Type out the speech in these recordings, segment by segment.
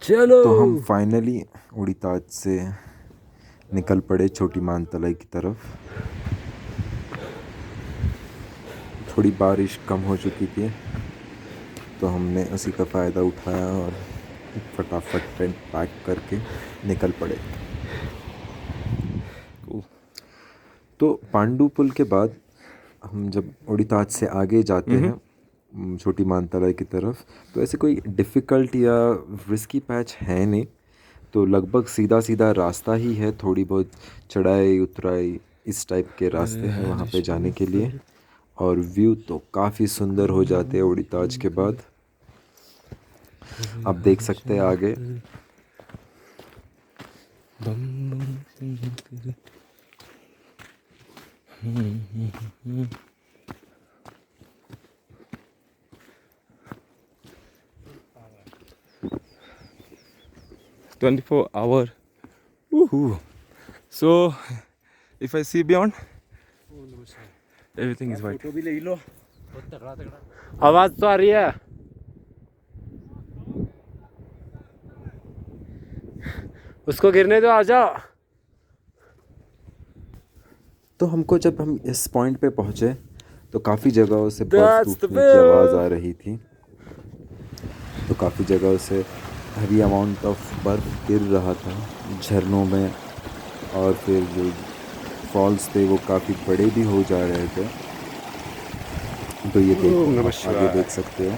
चलो। तो हम फाइनली उड़ीताज से निकल पड़े छोटी मानतलाई की तरफ। थोड़ी बारिश कम हो चुकी थी तो हमने उसी का फ़ायदा उठाया और फटाफट टेंट पैक करके निकल पड़े। तो पांडु पुल के बाद हम जब उड़ीताज से आगे जाते हैं छोटी मानतलाई की तरफ, तो ऐसे कोई डिफ़िकल्ट या रिस्की पैच है नहीं। तो लगभग सीधा सीधा रास्ता ही है, थोड़ी बहुत चढ़ाई उतराई इस टाइप के रास्ते हैं वहाँ पे जाने के लिए। और व्यू तो काफ़ी सुंदर हो जाते हैं उड़ीताज के बाद। आप देख सकते हैं आगे। hour. Woohoo. So, if I see beyond, everything is white. भी ले लो। आवाज तो आ रही है। उसको गिरने दो, आ जाओ। तो हमको जब हम इस पॉइंट पे पहुँचे तो काफ़ी जगहों से बर्फ़ टूटने की आवाज़ आ रही थी। तो काफ़ी जगहों से हेवी अमाउंट ऑफ बर्फ़ गिर रहा था झरनों में। और फिर जो फॉल्स थे वो काफ़ी बड़े भी हो जा रहे थे। तो ये देखो, आप आगे देख सकते हो।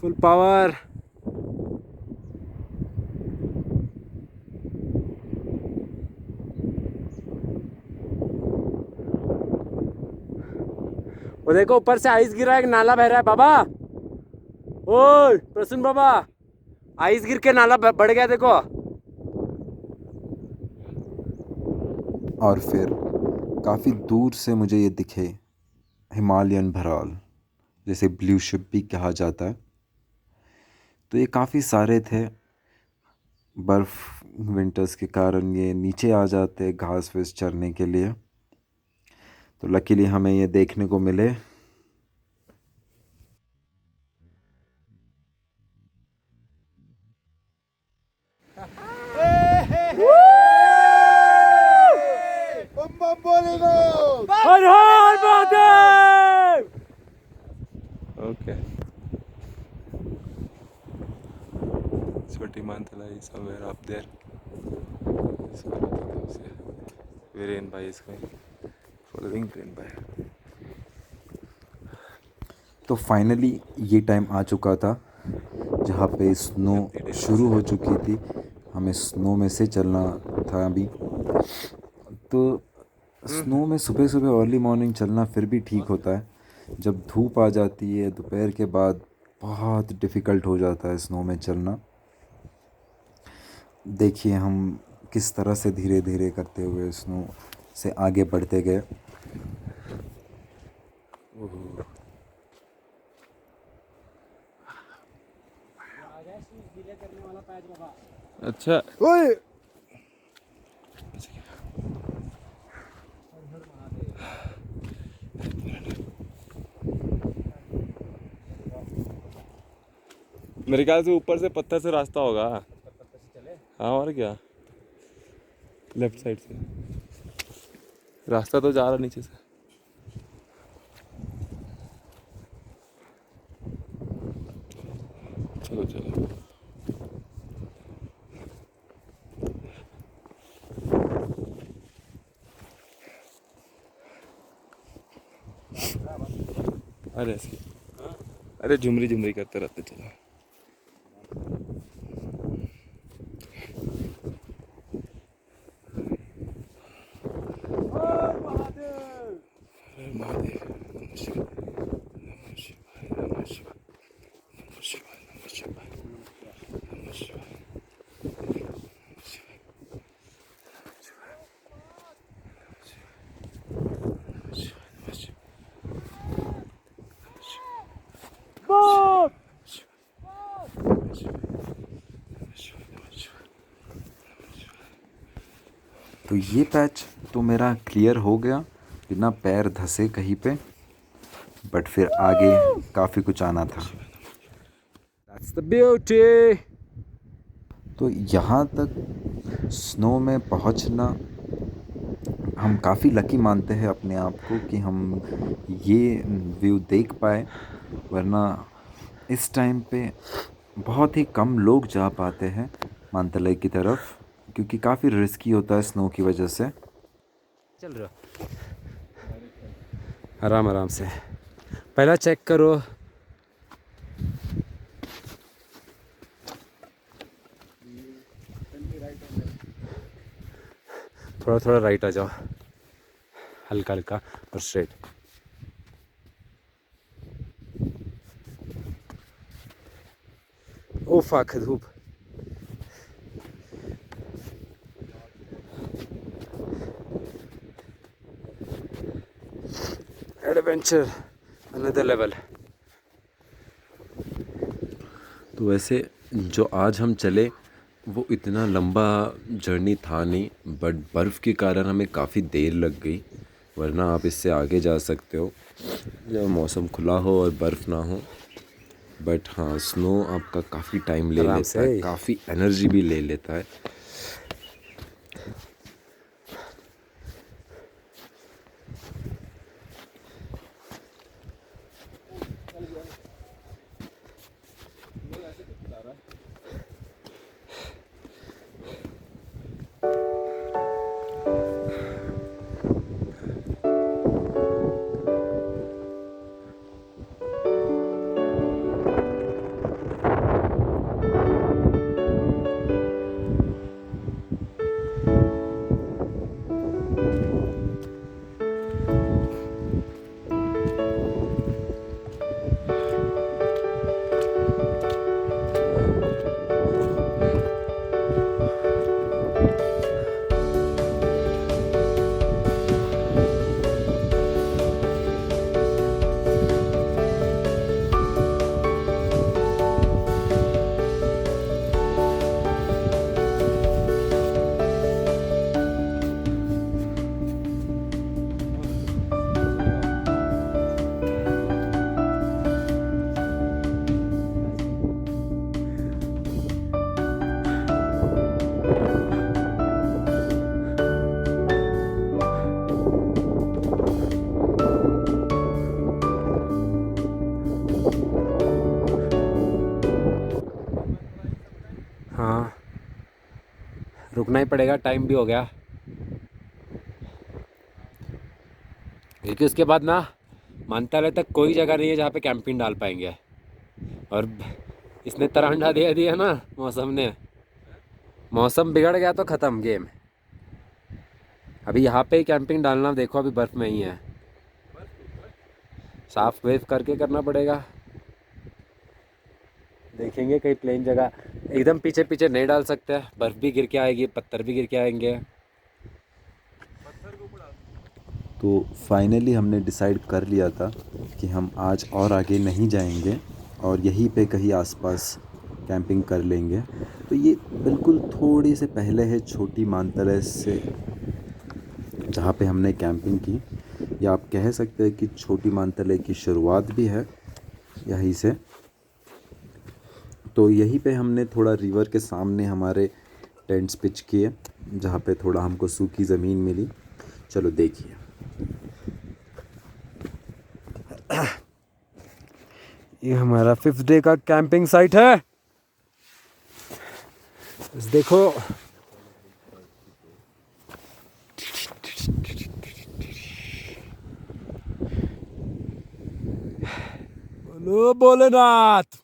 Full power. वो देखो ऊपर से आइस गिर रहा है, एक नाला बह रहा है बाबा। ओए प्रसन्न बाबा, आइस गिर के नाला बढ़ गया देखो। और फिर काफ़ी दूर से मुझे ये दिखे हिमालयन भराल, जिसे ब्लू शिप भी कहा जाता है। तो ये काफ़ी सारे थे। बर्फ़ विंटर्स के कारण ये नीचे आ जाते घास फूस चरने के लिए। तो लकीली हमें ये देखने को मिले। हर हर महादेव। ओके, छोटी Mantalai somewhere up there. Viren bhai is going, following Viren bhai. तो फाइनली ये टाइम आ चुका था जहाँ पे स्नो शुरू हो चुकी थी। हमें स्नो में से चलना था अभी। तो स्नो में सुबह सुबह अर्ली मॉर्निंग चलना फिर भी ठीक होता है। जब धूप आ जाती है दोपहर के बाद बहुत डिफ़िकल्ट हो जाता है स्नो में चलना। देखिए हम किस तरह से धीरे धीरे करते हुए स्नो से आगे बढ़ते गए। अच्छा ओए, मेरे ख्याल से ऊपर से पत्थर से रास्ता होगा। हाँ और क्या, लेफ्ट साइड से रास्ता तो जा रहा नीचे से। चलो चलो। अरे अरे झुमरी झुमरी करते रहते चलो। तो ये पैच तो मेरा क्लियर हो गया बिना पैर धंसे कहीं पे, बट फिर आगे काफ़ी कुछ आना था। That's the beauty. तो यहाँ तक स्नो में पहुँचना हम काफ़ी लकी मानते हैं अपने आप को कि हम ये व्यू देख पाए, वरना इस टाइम पे बहुत ही कम लोग जा पाते हैं मानतलाई की तरफ, क्योंकि काफ़ी रिस्की होता है स्नो की वजह से। चल रहा आराम आराम से, पहला चेक करो। थोड़ा थोड़ा राइट आ जाओ, हल्का हल्का और स्ट्रेट। ओ फाक धूप। Adventure another level. तो वैसे जो आज हम चले वो इतना लंबा जर्नी था नहीं, बट बर्फ़ के कारण हमें काफ़ी देर लग गई, वरना आप इससे आगे जा सकते हो जब मौसम खुला हो और बर्फ़ ना हो। बट हाँ, स्नो आपका काफ़ी टाइम ले आराम लेता है, से। काफ़ी एनर्जी भी ले लेता है। हाँ रुकना ही पड़ेगा, टाइम भी हो गया, क्योंकि उसके बाद ना मानताले तक कोई जगह नहीं है जहाँ पे कैंपिंग डाल पाएंगे। और इसने तरांडा दे दिया ना मौसम ने, मौसम बिगड़ गया तो ख़त्म गेम। अभी यहाँ पे ही कैंपिंग डालना, देखो अभी बर्फ़ में ही है, साफ वेव करके करना पड़ेगा। देखेंगे कहीं प्लेन जगह, एकदम पीछे पीछे नहीं डाल सकते, बर्फ़ भी गिर के आएगी, पत्थर भी गिर के आएंगे। तो फाइनली हमने डिसाइड कर लिया था कि हम आज और आगे नहीं जाएंगे और यहीं पे कहीं आसपास कैंपिंग कर लेंगे। तो ये बिल्कुल थोड़ी से पहले है छोटी मानतले से जहाँ पे हमने कैंपिंग की, या आप कह सकते हैं कि छोटी मानतले की शुरुआत भी है यहीं से। तो यहीं पे हमने थोड़ा रिवर के सामने हमारे टेंट्स पिच किए, जहाँ पे थोड़ा हमको सूखी ज़मीन मिली। चलो देखिए, ये हमारा 5th डे का कैंपिंग साइट है। देखो बोलो Bholenath.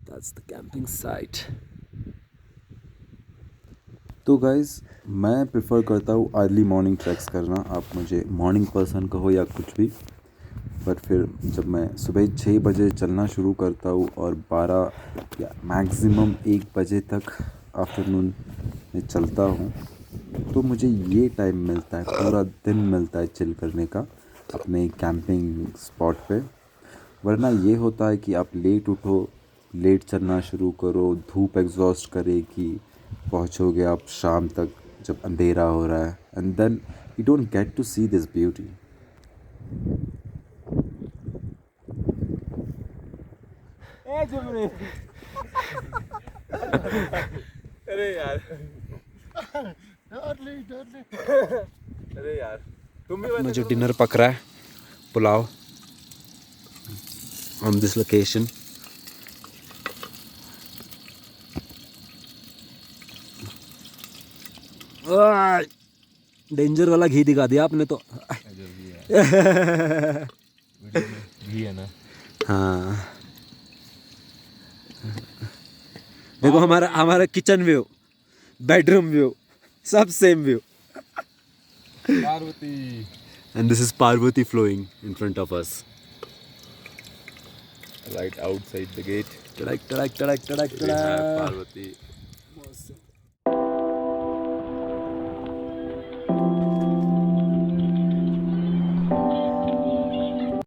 That's the camping site. तो गाइज़ मैं प्रेफर करता हूँ अर्ली मॉर्निंग ट्रैक्स करना। आप मुझे मॉर्निंग पर्सन कहो या कुछ भी, बट फिर जब मैं सुबह 6 बजे चलना शुरू करता हूँ और 12 या मैक्सिमम 1 बजे तक आफ्टरनून में चलता हूँ, तो मुझे ये टाइम मिलता है, पूरा दिन मिलता है चिल करने का अपने कैंपिंग स्पॉट पे। वरना ये होता है कि आप लेट उठो, लेट चलना शुरू करो, धूप एग्जॉस्ट करेगी, पहुंचोगे आप शाम तक जब अंधेरा हो रहा है, and then you don't get to see this beauty. अरे यार, अरे यार, तुम भी मुझे डिनर पक रहा है, pulao on this location. Danger वाला घी दिखा दिया आपने तो। घी है ना। हाँ, देखो हमारा हमारा किचन व्यू, बेडरूम व्यू, सब same view. Parvati. And this is Parvati flowing in front of us. Right outside the gate. Tadak, tadak, tadak, tadak, We have tadak. Parvati.